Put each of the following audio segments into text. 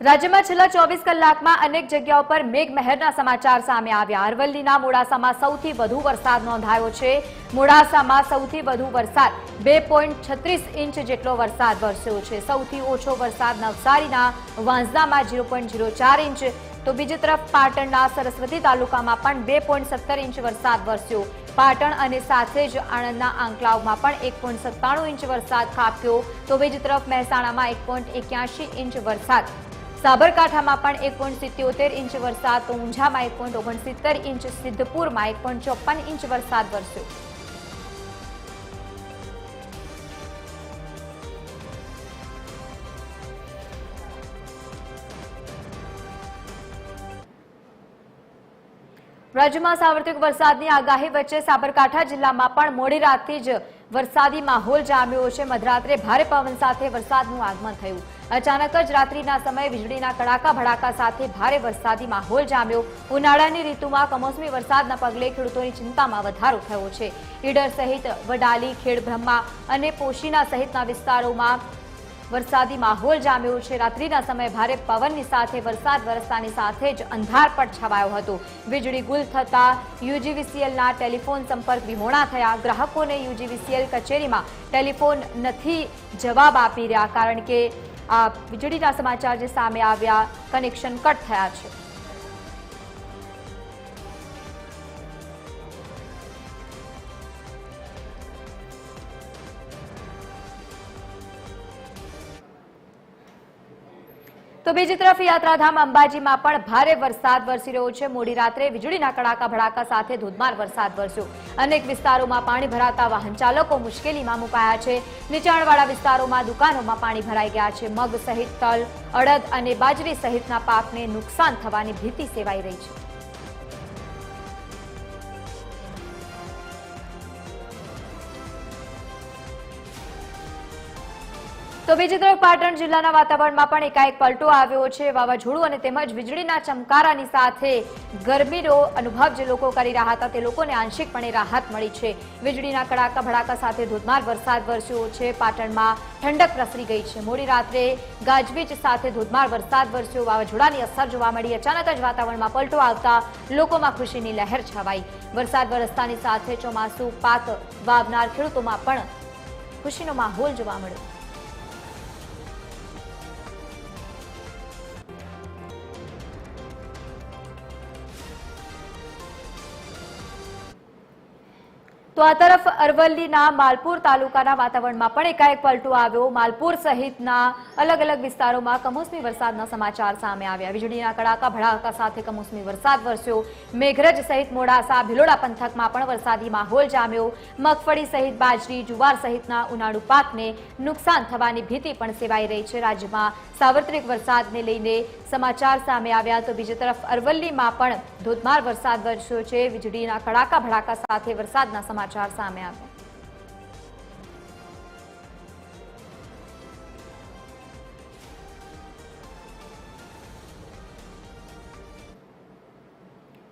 રાજ્યમાં છેલ્લા 24 કલાકમાં અનેક જગ્યાઓ પર મેઘમહેરના સમાચાર સામે આવ્યા। અરવલ્લીના મોડાસામાં સૌથી વધુ વરસાદ નોંધાયો છે। મોડાસામાં સૌથી વધુ વરસાદ 2.36 ઇંચ જેટલો વરસાદ વરસ્યો છે। સૌથી ઓછો વરસાદ નવસારીના વાંસદામાં 0.04 ઇંચ તો બીજી તરફ પાટણના સરસ્વતી તાલુકામાં પણ 2.17 ઇંચ વરસાદ વરસ્યો। પાટણ અને સાથે જ આણંદના આંકલાવમાં પણ 1.97 ઇંચ વરસાદ ખાબક્યો તો બીજી તરફ મહેસાણામાં 1.81 ઇંચ વરસાદ, સાબરકાંઠામાં પણ 1.77 ઇંચ વરસાદ તો ઊંઝામાં 1.69 ઇંચ, સિદ્ધપુરમાં 1.54 ઇંચ વરસાદ વરસ્યો। રાજ્યમાં સાર્વત્રિક વરસાદની આગાહી વચ્ચે સાબરકાંઠા જિલ્લામાં પણ મોડી રાતથી જ વરસાદી માહોલ જામ્યો છે। મધરાત્રે ભારે પવન સાથે વરસાદનું આગમન થયું। અચાનક જ રાત્રિના સમયે વીજળીના કડાકા ભડાકા સાથે ભારે વરસાદી માહોલ જામ્યો। ઉનાળાની ઋતુમાં કમોસમી વરસાદના પગલે ખેડૂતોની ચિંતામાં વધારો થયો છે। ઈડર સહિત વડાલી, ખેડબ્રહ્મા અને પોશીના સહિતના વિસ્તારોમાં વરસાદી માહોલ જામ્યો છે। રાત્રિના સમયે ભારે પવનની સાથે વરસાદ વરસતાની સાથે જ અંધારપટ છવાયો હતો। વીજળી ગુલ થતા યુજીવીસીએલના ટેલિફોન સંપર્ક વિહોણા થયા। ગ્રાહકોને યુજીવીસીએલ કચેરીમાં ટેલિફોન નથી જવાબ આપી રહ્યા, કારણ કે આ વીજળીના સમાચાર જે સામે આવ્યા, કનેક્શન કટ થયા છે। તો બીજી તરફ યાત્રાધામ અંબાજીમાં પણ ભારે વરસાદ વરસી રહ્યો છે। મોડી રાત્રે વીજળીના કડાકા ભડાકા સાથે ધોધમાર વરસાદ વરસ્યો। અનેક વિસ્તારોમાં પાણી ભરાતા વાહન ચાલકો મુશ્કેલીમાં મુકાયા છે। નીચાણવાળા વિસ્તારોમાં દુકાનોમાં પાણી ભરાઈ ગયા છે। મગ સહિત તલ, અડદ અને બાજરી સહિતના પાકને નુકસાન થવાની ભીતિ સેવાઈ રહી છે। તો બીજી તરફ પાટણ જિલ્લાના વાતાવરણમાં પણ એકાએક પલટો આવ્યો છે। વાવાઝોડું અને તેમજ વીજળીના ચમકારાની સાથે ગરમીનો અનુભવ જે લોકો કરી રહ્યા હતા તે લોકોને આંશિકપણે રાહત મળી છે। વીજળીના કડાકા ભડાકા સાથે ધોધમાર વરસાદ વરસ્યો છે। પાટણમાં ઠંડક પ્રસરી ગઈ છે। મોડી રાત્રે ગાજવીજ સાથે ધોધમાર વરસાદ વરસ્યો। વાવાઝોડાની અસર જોવા મળી। અચાનક જ વાતાવરણમાં પલટો આવતા લોકોમાં ખુશીની લહેર છવાઈ। વરસાદ વરસતાની સાથે ચોમાસું પાક વાવનાર ખેડૂતોમાં પણ ખુશીનો માહોલ જોવા મળ્યો। તો આ તરફ અરવલ્લીના માલપુર તાલુકાના વાતાવરણમાં પણ એકાએક પલટો આવ્યો। માલપુર સહિતના અલગ અલગ વિસ્તારોમાં કમોસમી વરસાદના સમાચાર સામે આવ્યા। વીજળીના કડાકા ભડાકા સાથે કમોસમી વરસાદ વરસ્યો। મેઘરજ સહિત મોડાસા, ભિલોડા પંથકમાં પણ વરસાદી માહોલ જામ્યો। મગફળી સહિત બાજરી, જુવાર સહિતના ઉનાળુ પાકને નુકસાન થવાની ભીતિ પણ સેવાઈ રહી છે। રાજ્યમાં સાર્વત્રિક વરસાદને લઈને સમાચાર સામે આવ્યા। તો બીજી તરફ અરવલ્લીમાં પણ ધોધમાર વરસાદ વરસ્યો છે। વીજળીના કડાકા ભડાકા સાથે વરસાદના સમાચાર સામે આવ્યા।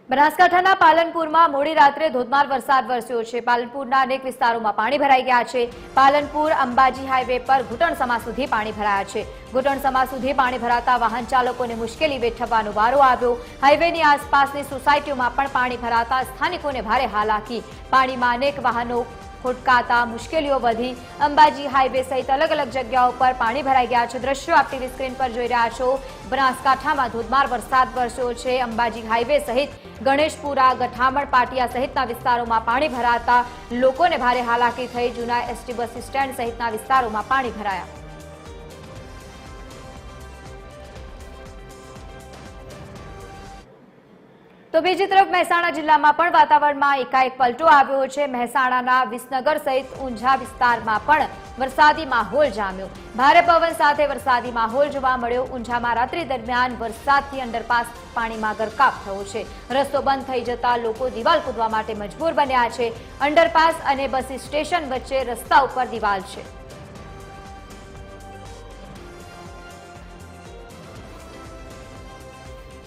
બનાસકાંઠાના પાલનપુરમાં મોડી રાત્રે ધોધમાર વરસાદ વરસ્યો છે। પાલનપુરના અનેક વિસ્તારોમાં પાણી ભરાઈ ગયા છે। પાલનપુર અંબાજી હાઈવે પર ઘૂંટણસમા સુધી પાણી ભરાયા છે। ઘૂંટણસમા સુધી પાણી ભરાતા વાહન ચાલકોને મુશ્કેલી વેઠવાનો વારો આવ્યો। હાઈવેની આસપાસની સોસાયટીઓમાં પણ પાણી ભરાતા સ્થાનિકોને ભારે હાલાકી। પાણીમાં અનેક વાહનો ખોટકાતા મુશ્કેલીઓ વધી। અંબાજી હાઈવે સહિત અલગ અલગ જગ્યાઓ પર પાણી ભરાઈ ગયા છે। દ્રશ્યો આપ ટીવી સ્ક્રીન પર જોઈ રહ્યા છો। બનાસકાંઠામાં ધોધમાર વરસાદ વરસ્યો છે। અંબાજી હાઈવે સહિત ગણેશપુરા, ગઠામણ, પાટિયા સહિતના વિસ્તારોમાં પાણી ભરાતા લોકોને ભારે હાલાકી થઈ। જૂના એસટી બસ સ્ટેન્ડ સહિતના વિસ્તારોમાં પાણી ભરાયા। તો બીજી તરફ મહેસાણા જિલ્લામાં પણ વાતાવરણમાં એકાએક પલટો આવ્યો છે। મહેસાણાના વિસનગર સહિત ઊંઝા વિસ્તારમાં પણ વરસાદી માહોલ જામ્યો। ભારે પવન સાથે વરસાદી માહોલ જોવા મળ્યો। ઊંઝામાં રાત્રિ દરમિયાન વરસાદથી અંડરપાસ પાણીમાં ગરકાવ થયો છે। રસ્તો બંધ થઈ જતા લોકો દિવાલ કૂદવા માટે મજબૂર બન્યા છે। અંડરપાસ અને બસ સ્ટેશન વચ્ચે રસ્તા ઉપર દિવાલ છે।